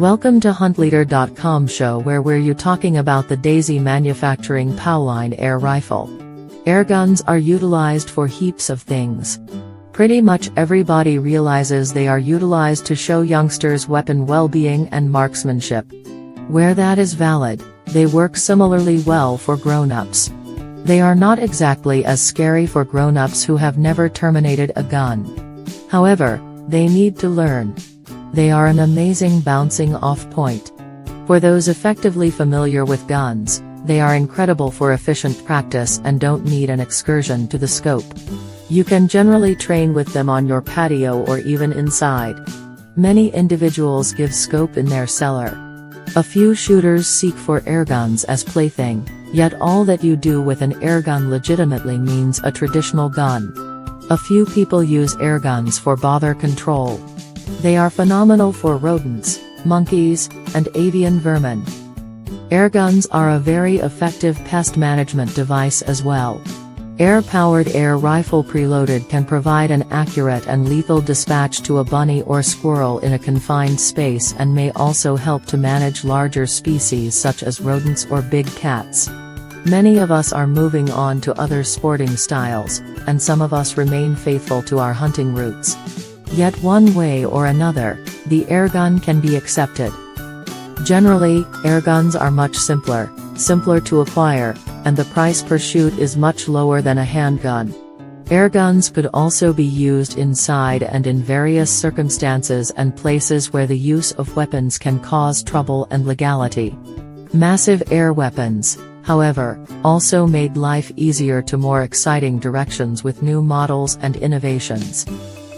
Welcome to HuntLeader.com show where we're talking about the Daisy manufacturing Poweline air rifle. Airguns are utilized for heaps of things. Pretty much everybody realizes they are utilized to show youngsters weapon well-being and marksmanship. Where that is valid, they work similarly well for grown-ups. They are not exactly as scary for grown-ups who have never terminated a gun. However, they need to learn. They are an amazing bouncing off point. For those effectively familiar with guns, they are incredible for efficient practice and don't need an excursion to the scope. You can generally train with them on your patio or even inside. Many individuals give scope in their cellar. A few shooters seek for airguns as plaything, yet all that you do with an airgun legitimately means a traditional gun. A few people use airguns for bother control. They are phenomenal for rodents, monkeys, and avian vermin. Airguns are a very effective pest management device as well. Air-powered air rifle preloaded can provide an accurate and lethal dispatch to a bunny or squirrel in a confined space and may also help to manage larger species such as rodents or big cats. Many of us are moving on to other sporting styles, and some of us remain faithful to our hunting roots. Yet one way or another, the airgun can be accepted. Generally, airguns are much simpler to acquire, and the price per shoot is much lower than a handgun. Airguns could also be used inside and in various circumstances and places where the use of weapons can cause trouble and legality. Massive air weapons, however, also made life easier to more exciting directions with new models and innovations.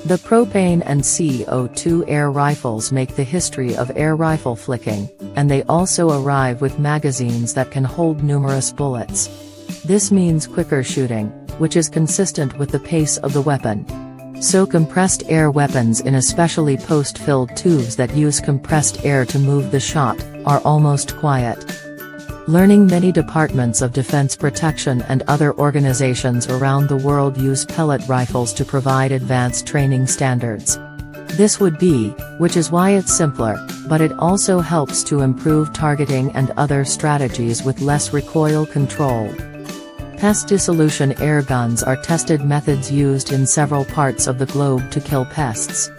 The propane and CO2 air rifles make the history of air rifle flicking, and they also arrive with magazines that can hold numerous bullets. This means quicker shooting, which is consistent with the pace of the weapon. So compressed air weapons in especially post-filled tubes that use compressed air to move the shot, are almost quiet. Learning many departments of defense protection and other organizations around the world use pellet rifles to provide advanced training standards. This would be, which is why it's simpler, but it also helps to improve targeting and other strategies with less recoil control. Pest dissolution air guns are tested methods used in several parts of the globe to kill pests.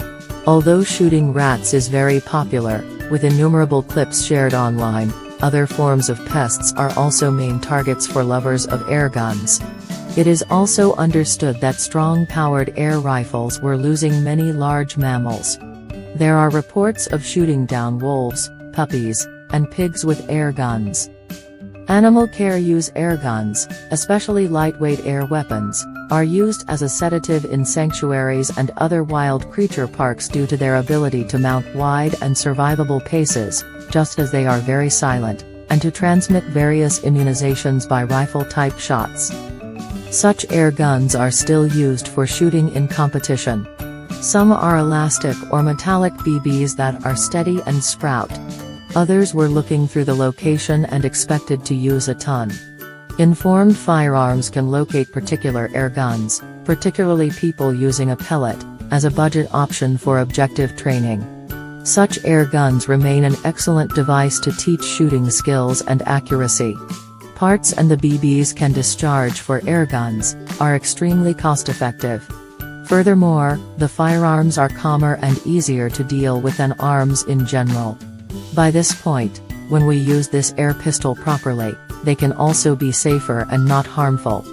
Although shooting rats is very popular, with innumerable clips shared online, other forms of pests are also main targets for lovers of airguns. It is also understood that strong-powered air rifles were losing many large mammals. There are reports of shooting down wolves, puppies, and pigs with air guns. Animal care use airguns, especially lightweight air weapons, are used as a sedative in sanctuaries and other wild creature parks due to their ability to mount wide and survivable paces, just as they are very silent, and to transmit various immunizations by rifle-type shots. Such air guns are still used for shooting in competition. Some are elastic or metallic BBs that are steady and sprout. Others were looking through the location and expected to use a ton. Informed firearms can locate particular air guns, particularly people using a pellet, as a budget option for objective training. Such air guns remain an excellent device to teach shooting skills and accuracy. Parts and the BBs can discharge for air guns, are extremely cost-effective. Furthermore, the firearms are calmer and easier to deal with than arms in general. By this point, when we use this air pistol properly, they can also be safer and not harmful.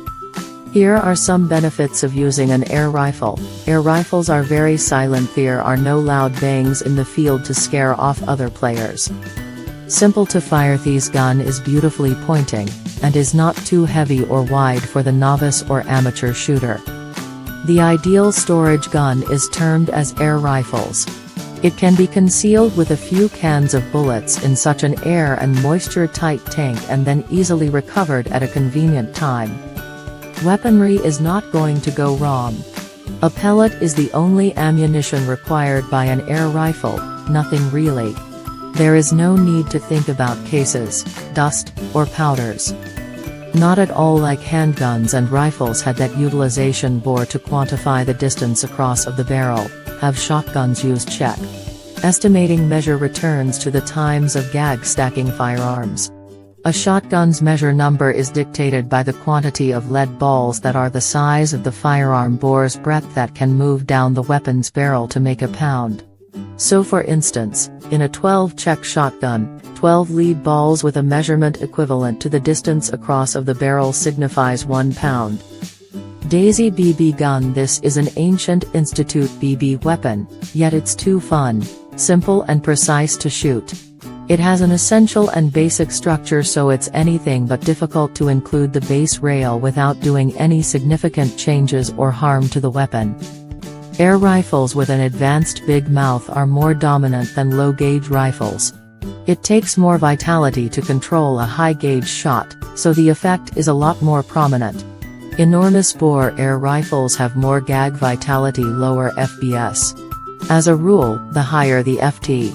Here are some benefits of using an air rifle. Air rifles are very silent. There are no loud bangs in the field to scare off other players. Simple to fire. This gun is beautifully pointing, and is not too heavy or wide for the novice or amateur shooter. The ideal storage gun is termed as air rifles. It can be concealed with a few cans of bullets in such an air and moisture-tight tank and then easily recovered at a convenient time. Weaponry is not going to go wrong. A pellet is the only ammunition required by an air rifle, nothing really. There is no need to think about cases, dust, or powders. Not at all like handguns and rifles had that utilization bore to quantify the distance across of the barrel, have shotguns used check. Estimating measure returns to the times of gag stacking firearms. A shotgun's measure number is dictated by the quantity of lead balls that are the size of the firearm bore's breadth that can move down the weapon's barrel to make a pound. So for instance, in a 12-check shotgun, 12 lead balls with a measurement equivalent to the distance across of the barrel signifies 1 pound. Daisy BB gun. This is an ancient Institute BB weapon, yet it's too fun, simple and precise to shoot. It has an essential and basic structure, so it's anything but difficult to include the base rail without doing any significant changes or harm to the weapon. Air rifles with an advanced big mouth are more dominant than low-gauge rifles. It takes more vitality to control a high-gauge shot, so the effect is a lot more prominent. Enormous bore air rifles have more gag vitality, lower FPS. As a rule, the higher the FT.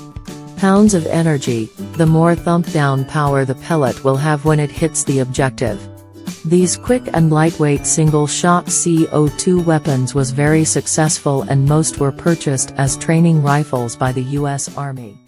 Pounds of energy, the more thump-down power the pellet will have when it hits the objective. These quick and lightweight single-shot CO2 weapons was very successful, and most were purchased as training rifles by the U.S. Army.